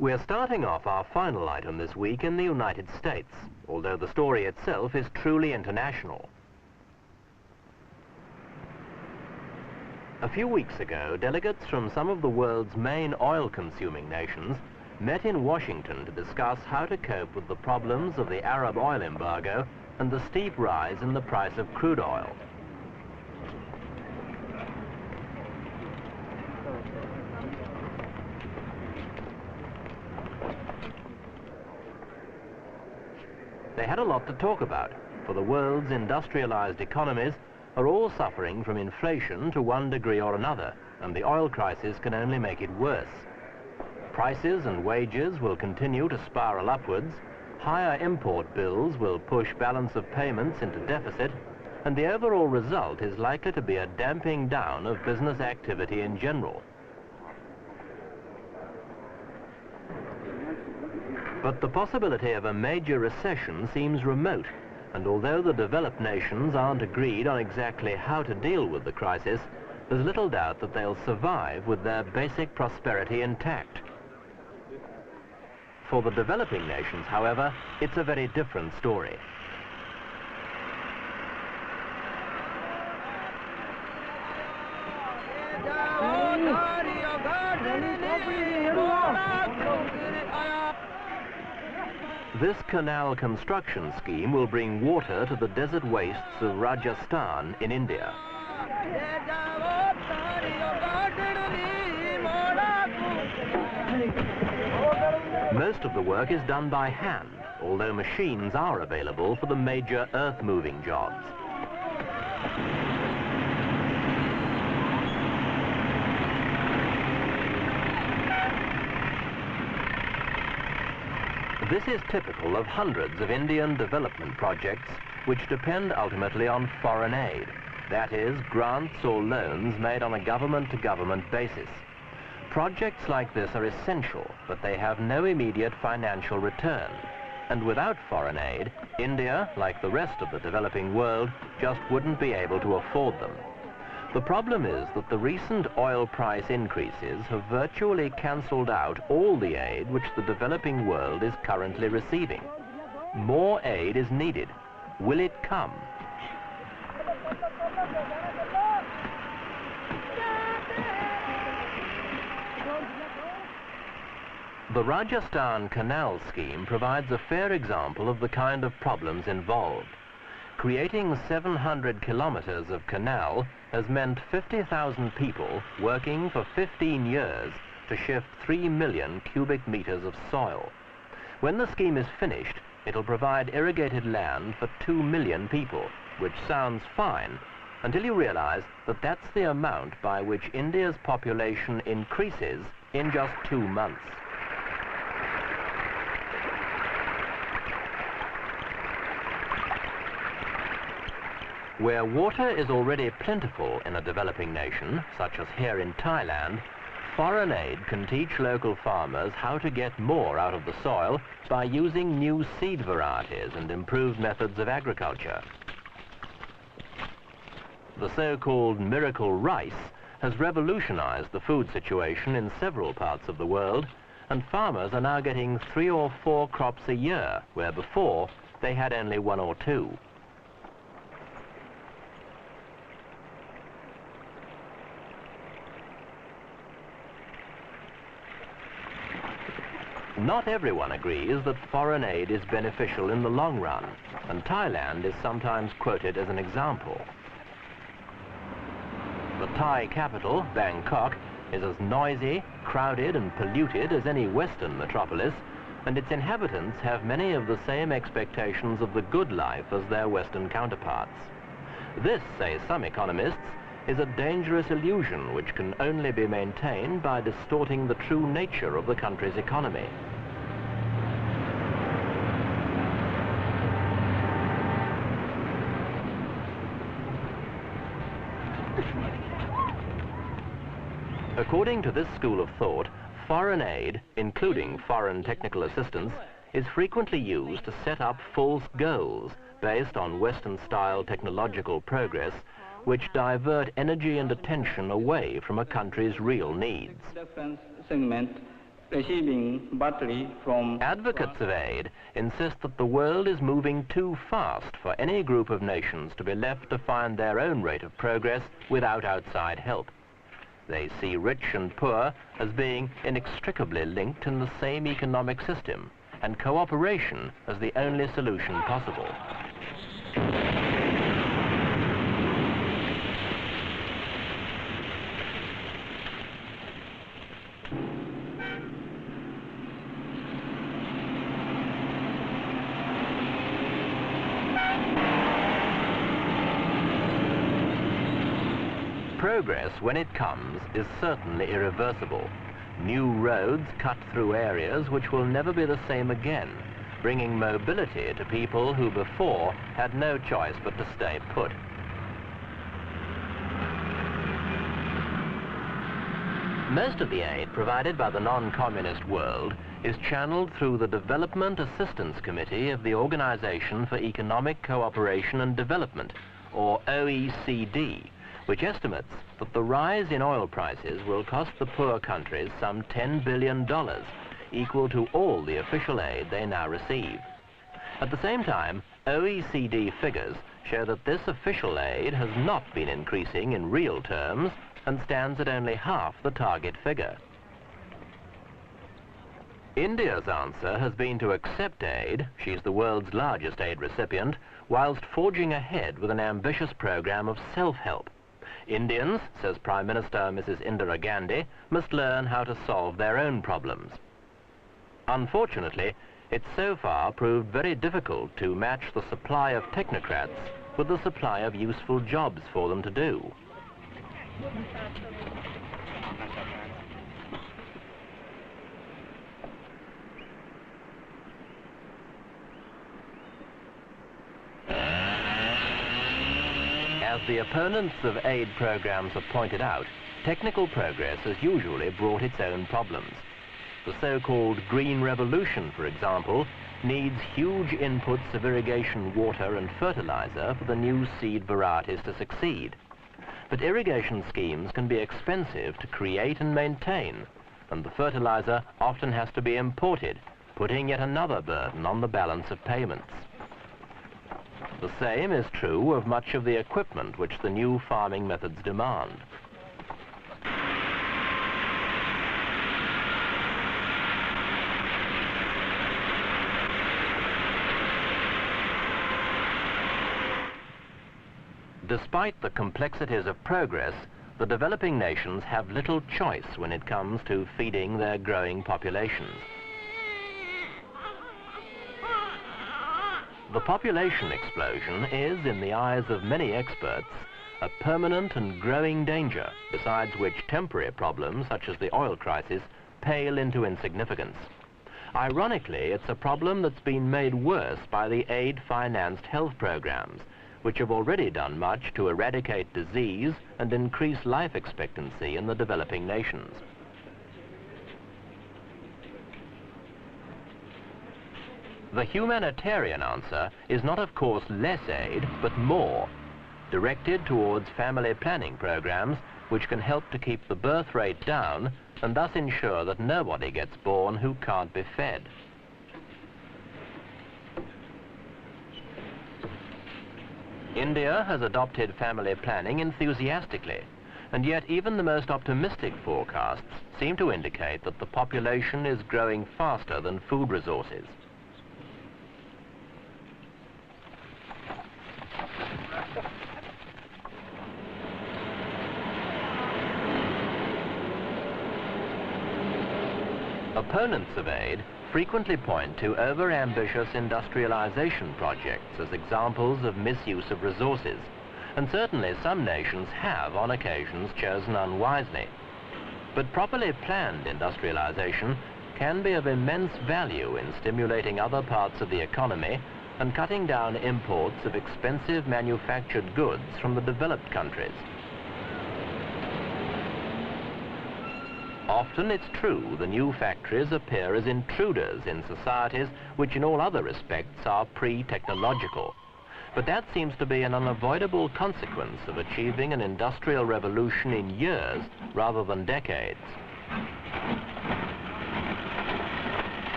We're starting off our final item this week in the United States, although the story itself is truly international. A few weeks ago, delegates from some of the world's main oil-consuming nations met in Washington to discuss how to cope with the problems of the Arab oil embargo and the steep rise in the price of crude oil. They had a lot to talk about, for the world's industrialized economies are all suffering from inflation to one degree or another, and the oil crisis can only make it worse. Prices and wages will continue to spiral upwards, higher import bills will push balance of payments into deficit, and the overall result is likely to be a damping down of business activity in general. But the possibility of a major recession seems remote, and although the developed nations aren't agreed on exactly how to deal with the crisis, there's little doubt that they'll survive with their basic prosperity intact. For the developing nations, however, it's a very different story. This canal construction scheme will bring water to the desert wastes of Rajasthan in India. Most of the work is done by hand, although machines are available for the major earth-moving jobs. This is typical of hundreds of Indian development projects which depend ultimately on foreign aid, that is, grants or loans made on a government-to-government basis. Projects like this are essential, but they have no immediate financial return. And without foreign aid, India, like the rest of the developing world, just wouldn't be able to afford them. The problem is that the recent oil price increases have virtually cancelled out all the aid which the developing world is currently receiving. More aid is needed. Will it come? The Rajasthan Canal scheme provides a fair example of the kind of problems involved. Creating 700 kilometers of canal has meant 50,000 people working for 15 years to shift 3 million cubic meters of soil. When the scheme is finished, it'll provide irrigated land for 2 million people, which sounds fine, until you realize that that's the amount by which India's population increases in just 2 months. Where water is already plentiful in a developing nation, such as here in Thailand, foreign aid can teach local farmers how to get more out of the soil by using new seed varieties and improved methods of agriculture. The so-called miracle rice has revolutionized the food situation in several parts of the world, and farmers are now getting 3 or 4 crops a year, where before they had only 1 or 2. Not everyone agrees that foreign aid is beneficial in the long run, and Thailand is sometimes quoted as an example. The Thai capital, Bangkok, is as noisy, crowded and polluted as any Western metropolis, and its inhabitants have many of the same expectations of the good life as their Western counterparts. This, say some economists, is a dangerous illusion which can only be maintained by distorting the true nature of the country's economy. According to this school of thought, foreign aid, including foreign technical assistance, is frequently used to set up false goals based on Western-style technological progress, which divert energy and attention away from a country's real needs. Defense segment receiving battery from... Advocates of aid insist that the world is moving too fast for any group of nations to be left to find their own rate of progress without outside help. They see rich and poor as being inextricably linked in the same economic system, and cooperation as the only solution possible. Progress, when it comes, is certainly irreversible. New roads cut through areas which will never be the same again, bringing mobility to people who before had no choice but to stay put. Most of the aid provided by the non-communist world is channeled through the Development Assistance Committee of the Organization for Economic Cooperation and Development, or OECD, which estimates that the rise in oil prices will cost the poor countries some $10 billion, equal to all the official aid they now receive. At the same time, OECD figures show that this official aid has not been increasing in real terms and stands at only half the target figure. India's answer has been to accept aid, she's the world's largest aid recipient, whilst forging ahead with an ambitious program of self-help. Indians, says Prime Minister Mrs. Indira Gandhi, must learn how to solve their own problems. Unfortunately, it's so far proved very difficult to match the supply of technocrats with the supply of useful jobs for them to do. As the opponents of aid programs have pointed out, technical progress has usually brought its own problems. The so-called Green Revolution, for example, needs huge inputs of irrigation water and fertilizer for the new seed varieties to succeed. But irrigation schemes can be expensive to create and maintain, and the fertilizer often has to be imported, putting yet another burden on the balance of payments. The same is true of much of the equipment which the new farming methods demand. Despite the complexities of progress, the developing nations have little choice when it comes to feeding their growing populations. The population explosion is, in the eyes of many experts, a permanent and growing danger, besides which temporary problems, such as the oil crisis, pale into insignificance. Ironically, it's a problem that's been made worse by the aid-financed health programs, which have already done much to eradicate disease and increase life expectancy in the developing nations. The humanitarian answer is not, of course, less aid, but more, directed towards family planning programs which can help to keep the birth rate down and thus ensure that nobody gets born who can't be fed. India has adopted family planning enthusiastically, and yet even the most optimistic forecasts seem to indicate that the population is growing faster than food resources. Opponents of aid frequently point to over-ambitious industrialization projects as examples of misuse of resources, and certainly some nations have on occasions chosen unwisely. But properly planned industrialization can be of immense value in stimulating other parts of the economy and cutting down imports of expensive manufactured goods from the developed countries. Often it's true the new factories appear as intruders in societies which in all other respects are pre-technological. But that seems to be an unavoidable consequence of achieving an industrial revolution in years rather than decades.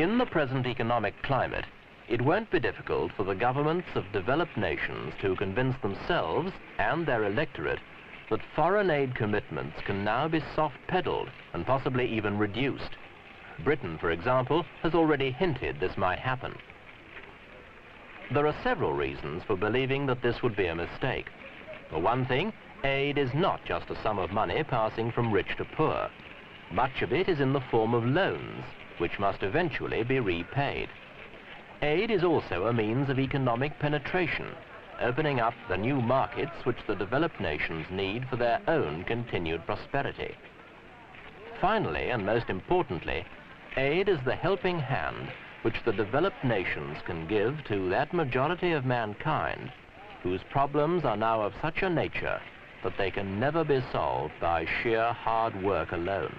In the present economic climate, it won't be difficult for the governments of developed nations to convince themselves and their electorate that foreign aid commitments can now be soft-pedaled and possibly even reduced. Britain, for example, has already hinted this might happen. There are several reasons for believing that this would be a mistake. For one thing, aid is not just a sum of money passing from rich to poor. Much of it is in the form of loans, which must eventually be repaid. Aid is also a means of economic penetration, opening up the new markets which the developed nations need for their own continued prosperity. Finally, and most importantly, aid is the helping hand which the developed nations can give to that majority of mankind whose problems are now of such a nature that they can never be solved by sheer hard work alone.